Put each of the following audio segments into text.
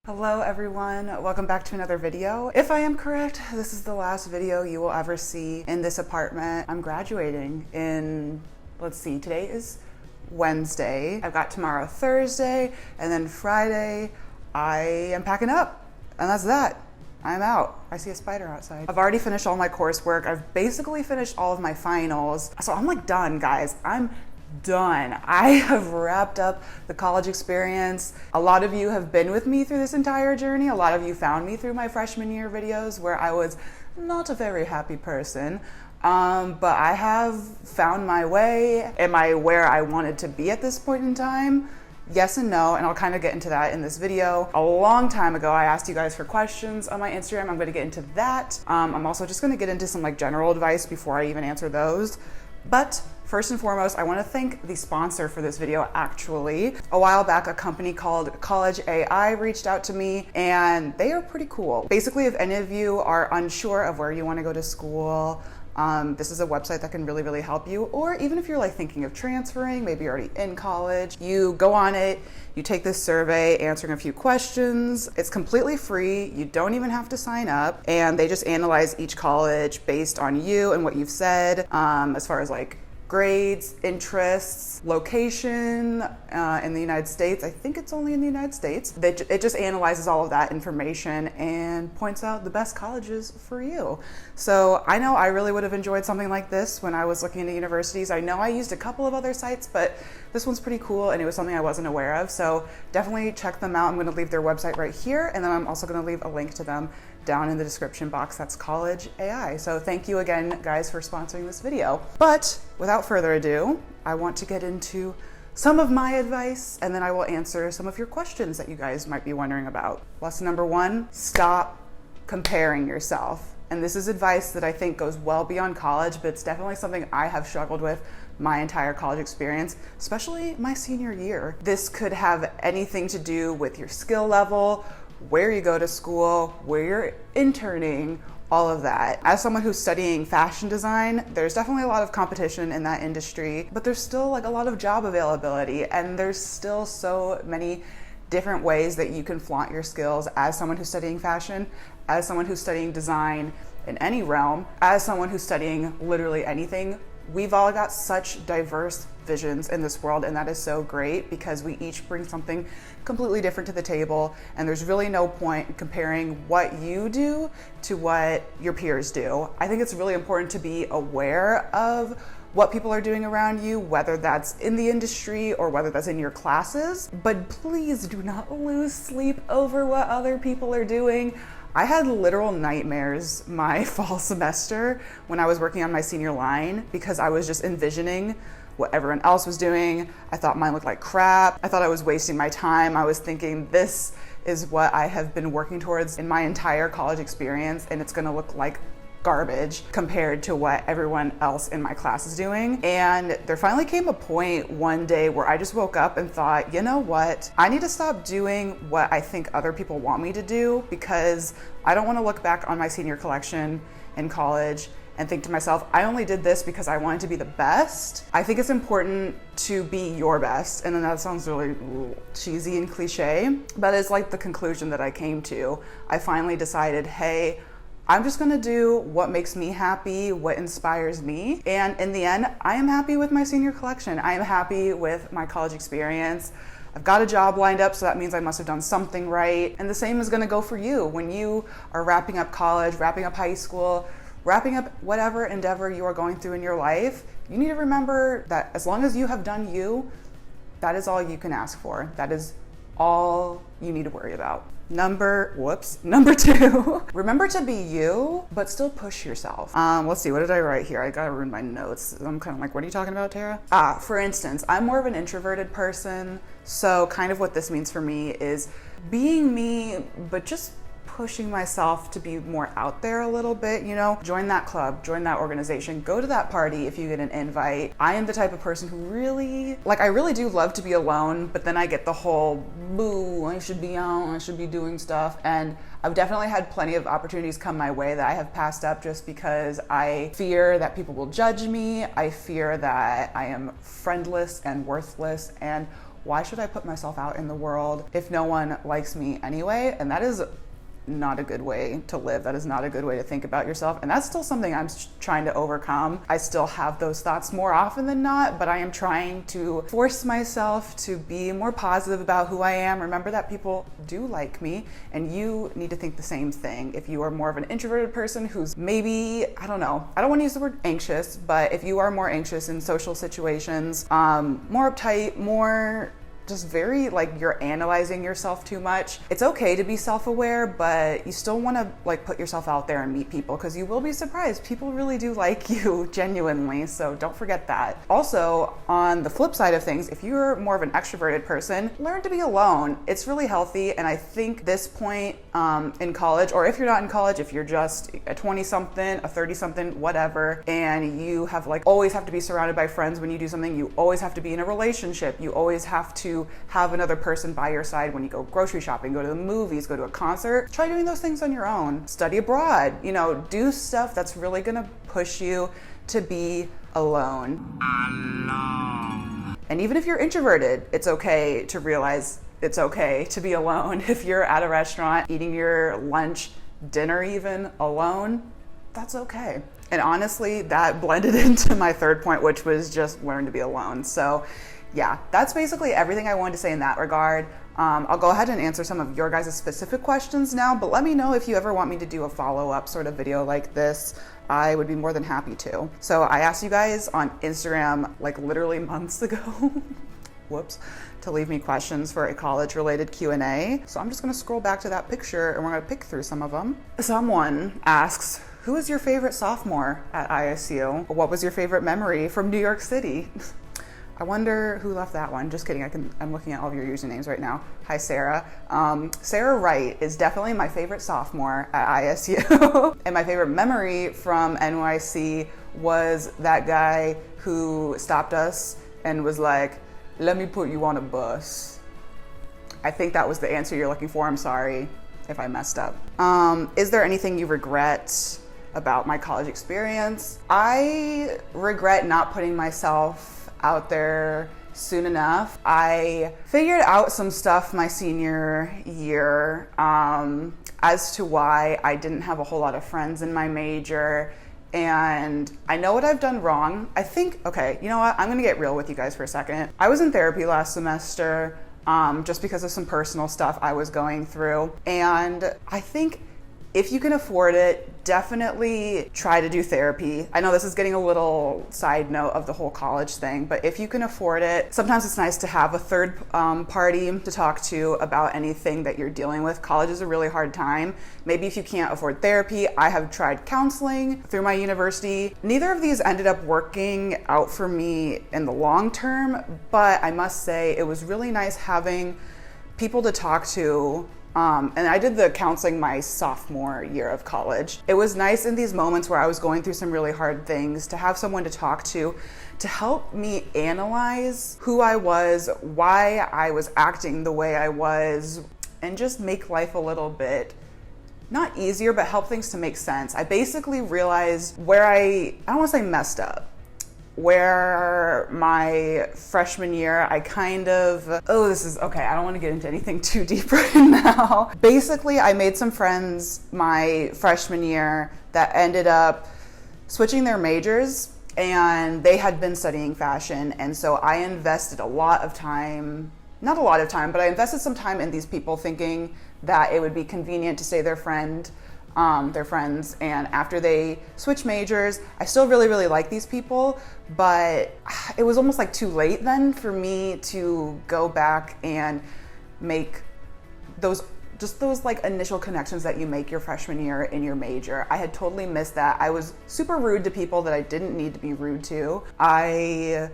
Hello everyone, welcome back to another video. If I am correct, this is the last video you will ever see in this apartment. I'm graduating in, let's see, today is Wednesday. I've got tomorrow Thursday, and then Friday I am packing up, and that's that. I'm out. I see a spider outside. I've already finished all my coursework. I've basically finished all of my finals. So I'm like done, guys. I'm done. I have wrapped up the college experience. A lot of you have been with me through this entire journey. A lot of you found me through my freshman year videos where I was not a very happy person. But I have found my way. Am I where I wanted to be at this point in time? Yes and no, and I'll kind of get into that in this video. A long time ago, I asked you guys for questions on my Instagram. I'm going to get into that. I'm also just going to get into some like general advice before I even answer those. But first and foremost, I want to thank the sponsor for this video, actually. A while back, a company called CollegeAI reached out to me, and they are pretty cool. Basically, if any of you are unsure of where you want to go to school, this is a website that can really help you. Or even if you're like thinking of transferring, maybe you're already in college, you go on it, you take this survey answering a few questions. It's completely free. You don't even have to sign up, and they just analyze each college based on you and what you've said, as far as like grades, interests, location in the United States. I think it's only in the United States. It just analyzes all of that information and points out the best colleges for you. So I know I really would have enjoyed something like this when I was looking into universities. I know I used a couple of other sites, but this one's pretty cool and it was something I wasn't aware of. So definitely check them out. I'm going to leave their website right here, and then I'm also going to leave a link to them down in the description box. That's CollegeAI. So thank you again, guys, for sponsoring this video. But without further ado, I want to get into some of my advice, and then I will answer some of your questions that you guys might be wondering about. Lesson number one, stop comparing yourself. And this is advice that I think goes well beyond college, but it's definitely something I have struggled with my entire college experience, especially my senior year. This could have anything to do with your skill level, where you go to school, where you're interning, all of that. As someone who's studying fashion design, there's definitely a lot of competition in that industry, but there's still like a lot of job availability, and there's still so many different ways that you can flaunt your skills as someone who's studying fashion, as someone who's studying design in any realm, as someone who's studying literally anything. We've all got such diverse visions in this world, and that is so great because we each bring something completely different to the table, and there's really no point in comparing what you do to what your peers do. I think it's really important to be aware of what people are doing around you, whether that's in the industry or whether that's in your classes, but please do not lose sleep over what other people are doing. I had literal nightmares my fall semester when I was working on my senior line because I was just envisioning what everyone else was doing. I thought mine looked like crap. I thought I was wasting my time. I was thinking this is what I have been working towards in my entire college experience, and it's gonna look like garbage compared to what everyone else in my class is doing. And there finally came a point one day where I just woke up and thought, you know what? I need to stop doing what I think other people want me to do, because I don't want to look back on my senior collection in college and think to myself, I only did this because I wanted to be the best. I think it's important to be your best. And then that sounds really cheesy and cliche, but it's like the conclusion that I came to. I finally decided, hey, I'm just gonna do what makes me happy, what inspires me. And in the end, I am happy with my senior collection. I am happy with my college experience. I've got a job lined up, so that means I must have done something right. And the same is gonna go for you. When you are wrapping up college, wrapping up high school, wrapping up whatever endeavor you are going through in your life, you need to remember that as long as you have done you, that is all you can ask for. That is all you need to worry about. Number two, remember to be you, but still push yourself. Let's see, what did I write here? I gotta ruin my notes. I'm kind of like, what are you talking about, Tara? For instance, I'm more of an introverted person. So kind of what this means for me is being me, but just pushing myself to be more out there a little bit, you know? Join that club, join that organization, go to that party if you get an invite. I am the type of person who I really do love to be alone, but then I get the whole, boo, I should be out, I should be doing stuff. And I've definitely had plenty of opportunities come my way that I have passed up just because I fear that people will judge me. I fear that I am friendless and worthless, and why should I put myself out in the world if no one likes me anyway? And that is not a good way to live. That is not a good way to think about yourself. And that's still something I'm trying to overcome. I still have those thoughts more often than not, but I am trying to force myself to be more positive about who I am. Remember that people do like me, and you need to think the same thing. If you are more of an introverted person who's maybe, I don't know, I don't want to use the word anxious, but if you are more anxious in social situations, more uptight, more just very like you're analyzing yourself too much. It's okay to be self-aware, but you still want to like put yourself out there and meet people, because you will be surprised. People really do like you genuinely, so don't forget that. Also, on the flip side of things, if you're more of an extroverted person, learn to be alone. It's really healthy, and I think this point in college, or if you're not in college, if you're just a 20-something, a 30-something, whatever, and you have like always have to be surrounded by friends when you do something, you always have to be in a relationship, you always have to have another person by your side when you go grocery shopping, go to the movies, go to a concert. Try doing those things on your own. Study abroad, do stuff that's really gonna push you to be alone. And even if you're introverted, it's okay to realize it's okay to be alone. If you're at a restaurant eating your lunch, dinner even, alone, that's okay. And honestly, that blended into my third point, which was just learn to be alone. So yeah, that's basically everything I wanted to say in that regard. I'll go ahead and answer some of your guys' specific questions now, but let me know if you ever want me to do a follow-up sort of video like this. I would be more than happy to. So I asked you guys on Instagram, like literally months ago, whoops, to leave me questions for a college-related Q&A. So I'm just gonna scroll back to that picture and we're gonna pick through some of them. Someone asks, who is your favorite sophomore at ISU? What was your favorite memory from New York City? I wonder who left that one. Just kidding, I'm looking at all of your usernames right now. Hi, Sarah. Sarah Wright is definitely my favorite sophomore at ISU. And my favorite memory from NYC was that guy who stopped us and was like, let me put you on a bus. I think that was the answer you're looking for. I'm sorry if I messed up. Is there anything you regret about my college experience? I regret not putting myself out there soon enough. I figured out some stuff my senior year as to why I didn't have a whole lot of friends in my major, and I know what I've done wrong. I think, okay, you know what? I'm gonna get real with you guys for a second. I was in therapy last semester just because of some personal stuff I was going through, and I think if you can afford it, definitely try to do therapy. I know this is getting a little side note of the whole college thing, but if you can afford it, sometimes it's nice to have a third party to talk to about anything that you're dealing with. College is a really hard time. Maybe if you can't afford therapy, I have tried counseling through my university. Neither of these ended up working out for me in the long term, but I must say it was really nice having people to talk to. And I did the counseling my sophomore year of college. It was nice in these moments where I was going through some really hard things to have someone to talk to help me analyze who I was, why I was acting the way I was, and just make life a little bit, not easier, but help things to make sense. I basically realized where I don't want to say messed up, where my freshman year, I kind of, this is, okay, I don't want to get into anything too deep right now. Basically, I made some friends my freshman year that ended up switching their majors, and they had been studying fashion, and so I invested a lot of time, not a lot of time, but I invested some time in these people thinking that it would be convenient to stay their friends, and after they switched majors, I still really, really like these people, but it was almost like too late then for me to go back and make those like initial connections that you make your freshman year in your major. I had totally missed that. I was super rude to people that I didn't need to be rude to. I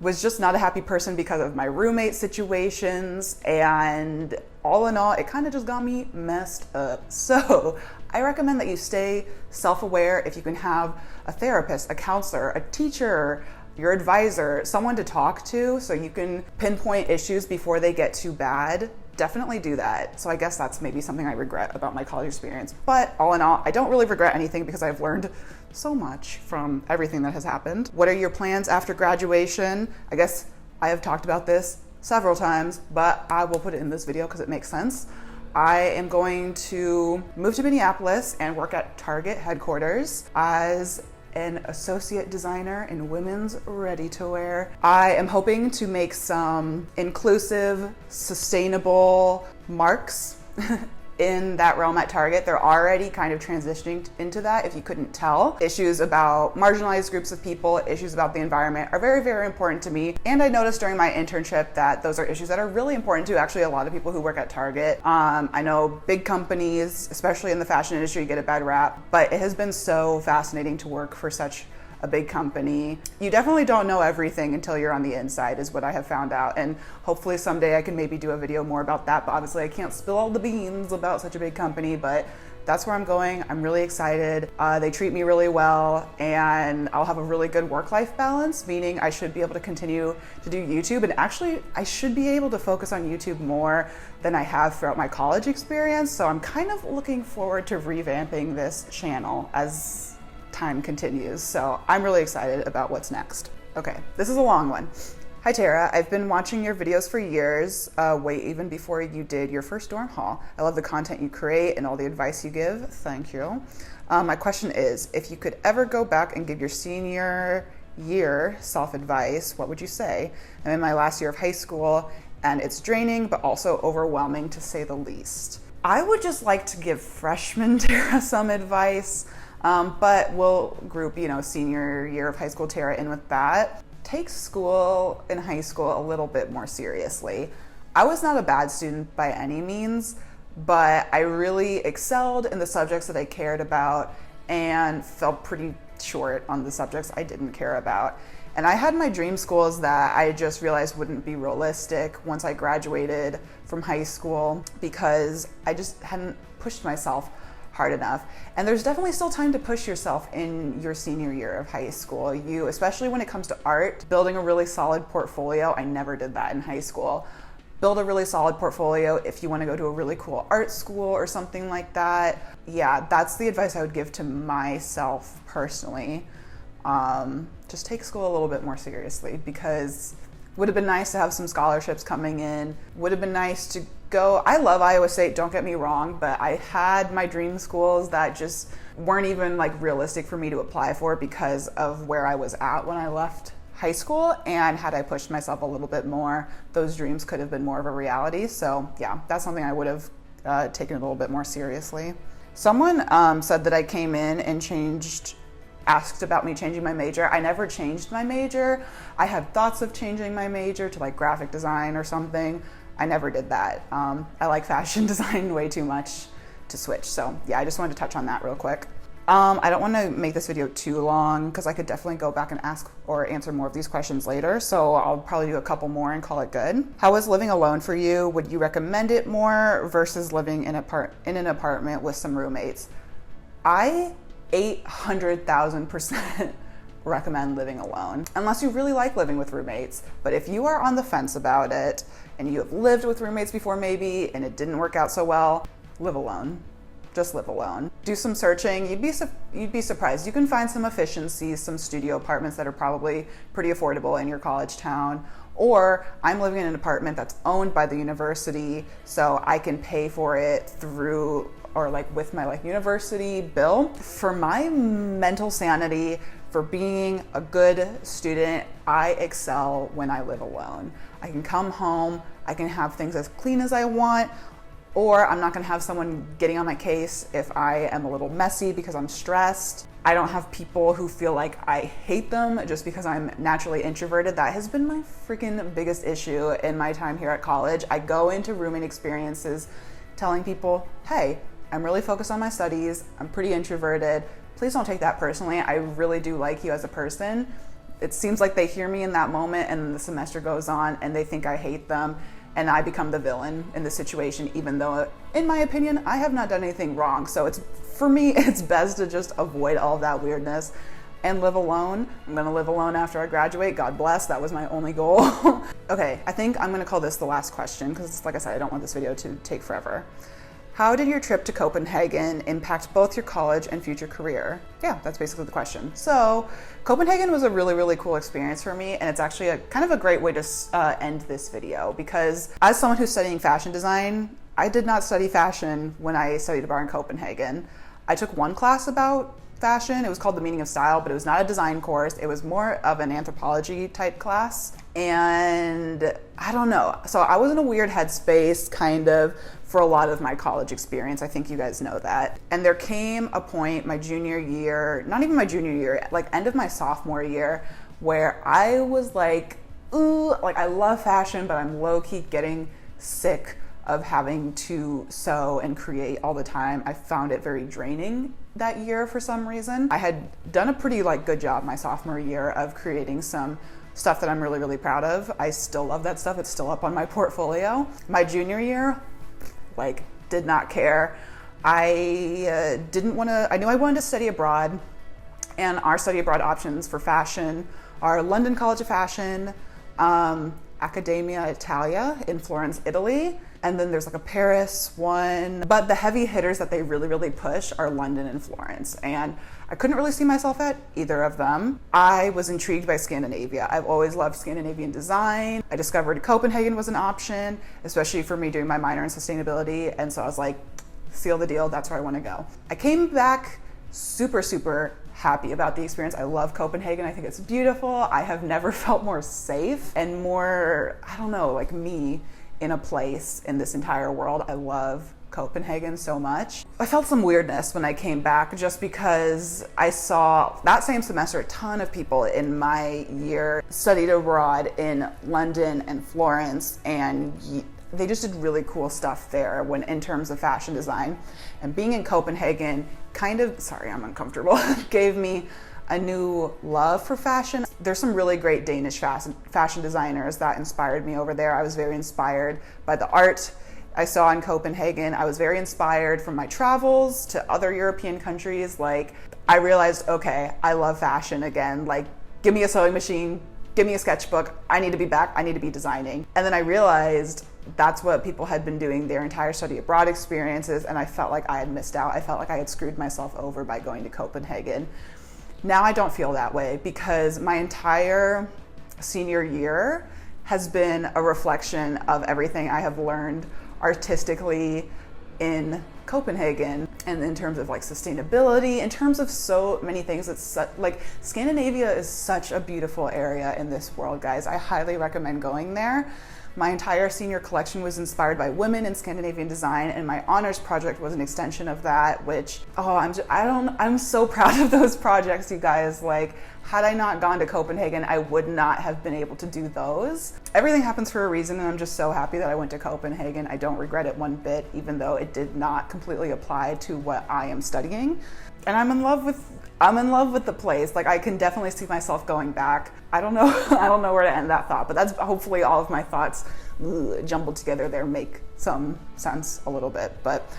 was just not a happy person because of my roommate situations, and all in all, it kind of just got me messed up. So I recommend that you stay self-aware. If you can have a therapist, a counselor, a teacher, your advisor, someone to talk to so you can pinpoint issues before they get too bad, definitely do that. So I guess that's maybe something I regret about my college experience. But all in all, I don't really regret anything because I've learned so much from everything that has happened. What are your plans after graduation? I guess I have talked about this several times, but I will put it in this video because it makes sense. I am going to move to Minneapolis and work at Target headquarters as an associate designer in women's ready-to-wear. I am hoping to make some inclusive, sustainable marks in that realm at Target. They're already kind of transitioning into that, if you couldn't tell. Issues about marginalized groups of people, issues about the environment are very, very important to me. And I noticed during my internship that those are issues that are really important to actually a lot of people who work at Target. I know big companies, especially in the fashion industry, get a bad rap, but it has been so fascinating to work for such a big company. You definitely don't know everything until you're on the inside, is what I have found out. And hopefully someday I can maybe do a video more about that, but obviously I can't spill all the beans about such a big company, but that's where I'm going. I'm really excited. They treat me really well, and I'll have a really good work-life balance, meaning I should be able to continue to do YouTube. And actually, I should be able to focus on YouTube more than I have throughout my college experience. So I'm kind of looking forward to revamping this channel as time continues. So I'm really excited about what's next. Okay, this is a long one. Hi Tara, I've been watching your videos for years, way even before you did your first dorm haul. I love the content you create and all the advice you give. Thank you. My question is, if you could ever go back and give your senior year self-advice, what would you say? I'm in my last year of high school and it's draining, but also overwhelming to say the least. I would just like to give freshman Tara some advice. But we'll group, senior year of high school Tara in with that. Take school in high school a little bit more seriously. I was not a bad student by any means, but I really excelled in the subjects that I cared about and fell pretty short on the subjects I didn't care about. And I had my dream schools that I just realized wouldn't be realistic once I graduated from high school because I just hadn't pushed myself hard enough. And there's definitely still time to push yourself in your senior year of high school. Especially when it comes to art, building a really solid portfolio. I never did that in high school. Build a really solid portfolio if you want to go to a really cool art school or something like that. Yeah, that's the advice I would give to myself personally. Just take school a little bit more seriously, because would have been nice to have some scholarships coming in. Would have been nice to go. I love Iowa State, don't get me wrong, but I had my dream schools that just weren't even realistic for me to apply for because of where I was at when I left high school. And had I pushed myself a little bit more, those dreams could have been more of a reality. So yeah, that's something I would have taken a little bit more seriously. Someone said that I came in and asked about me changing my major. I never changed my major. I had thoughts of changing my major to graphic design or something. I never did that. I like fashion design way too much to switch. So yeah, I just wanted to touch on that real quick. I don't want to make this video too long because I could definitely go back and ask or answer more of these questions later. So I'll probably do a couple more and call it good. How was living alone for you? Would you recommend it more versus living in an apartment with some roommates? I 800,000% recommend living alone, unless you really like living with roommates. But if you are on the fence about it and you have lived with roommates before maybe and it didn't work out so well, live alone. Just live alone. Do some searching. You'd be surprised. You can find some efficiencies, some studio apartments that are probably pretty affordable in your college town. Or I'm living in an apartment that's owned by the university, so I can pay for it through or with my university bill. For my mental sanity, for being a good student, I excel when I live alone. I can come home, I can have things as clean as I want, or I'm not gonna have someone getting on my case if I am a little messy because I'm stressed. I don't have people who feel like I hate them just because I'm naturally introverted. That has been my freaking biggest issue in my time here at college. I go into rooming experiences telling people, hey, I'm really focused on my studies, I'm pretty introverted. Please don't take that personally. I really do like you as a person. It seems like they hear me in that moment and the semester goes on and they think I hate them and I become the villain in the situation, even though, in my opinion, I have not done anything wrong. So for me, it's best to just avoid all of that weirdness and live alone. I'm gonna live alone after I graduate, God bless, that was my only goal. Okay, I think I'm gonna call this the last question because like I said, I don't want this video to take forever. How did your trip to Copenhagen impact both your college and future career? Yeah, that's basically the question. So Copenhagen was a really, really cool experience for me, and it's actually a kind of a great way to end this video, because as someone who's studying fashion design, I did not study fashion when I studied abroad in Copenhagen. I took one class about fashion. It was called The Meaning of Style, but it was not a design course. It was more of an anthropology type class. And I don't know. So I was in a weird headspace kind of for a lot of my college experience. I think you guys know that. And there came a point my junior year, not even my junior year, like end of my sophomore year, where I was like, ooh, like I love fashion, but I'm low-key getting sick of having to sew and create all the time. I found it very draining that year for some reason. I had done a pretty good job my sophomore year of creating some stuff that I'm really, really proud of. I still love that stuff. It's still up on my portfolio. My junior year, did not care. I knew I wanted to study abroad, and our study abroad options for fashion are London College of Fashion, Accademia Italia in Florence, Italy, and then there's a Paris one. But the heavy hitters that they really, really push are London and Florence. And I couldn't really see myself at either of them. I was intrigued by Scandinavia. I've always loved Scandinavian design. I discovered Copenhagen was an option, especially for me doing my minor in sustainability. And so I was like, seal the deal, that's where I want to go. I came back super, super happy about the experience. I love Copenhagen. I think it's beautiful. I have never felt more safe and more, I don't know, like me in a place in this entire world. I love Copenhagen so much. I felt some weirdness when I came back just because I saw that same semester a ton of people in my year studied abroad in London and Florence, and they just did really cool stuff there when in terms of fashion design. And being in Copenhagen kind of, sorry, I'm uncomfortable, gave me a new love for fashion. There's some really great Danish fashion designers that inspired me over there. I was very inspired by the art I saw in Copenhagen. I was very inspired from my travels to other European countries. I realized, okay, I love fashion again. Give me a sewing machine, give me a sketchbook. I need to be back, I need to be designing. And then I realized that's what people had been doing their entire study abroad experiences, and I felt like I had missed out. I felt like I had screwed myself over by going to Copenhagen. Now I don't feel that way, because my entire senior year has been a reflection of everything I have learned artistically in Copenhagen, and in terms of sustainability, in terms of so many things. It's Scandinavia is such a beautiful area in this world, guys. I highly recommend going there. My entire senior collection was inspired by women in Scandinavian design, and my honors project was an extension of that, which, I'm so proud of those projects, you guys. Had I not gone to Copenhagen, I would not have been able to do those. Everything happens for a reason, and I'm just so happy that I went to Copenhagen. I don't regret it one bit, even though it did not completely apply to what I am studying. And I'm in love with the place. I can definitely see myself going back. I don't know where to end that thought, but that's hopefully all of my thoughts jumbled together there make some sense a little bit. But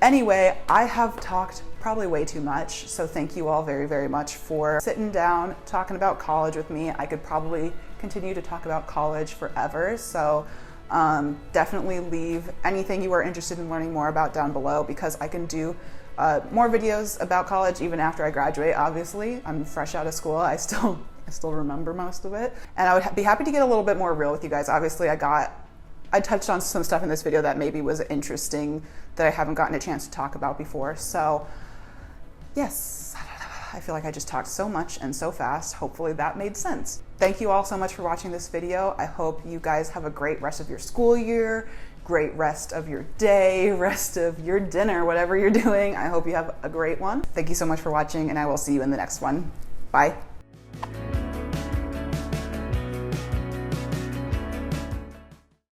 anyway, I have talked probably way too much, so thank you all very, very much for sitting down, talking about college with me. I could probably continue to talk about college forever, so definitely leave anything you are interested in learning more about down below, because I can do more videos about college even after I graduate. Obviously, I'm fresh out of school. I still remember most of it, and I would be happy to get a little bit more real with you guys. Obviously, I touched on some stuff in this video that maybe was interesting that I haven't gotten a chance to talk about before. So yes, I feel like I just talked so much and so fast. Hopefully that made sense. Thank you all so much for watching this video. I hope you guys have a great rest of your school year, great rest of your day, rest of your dinner, whatever you're doing. I hope you have a great one. Thank you so much for watching, and I will see you in the next one. Bye.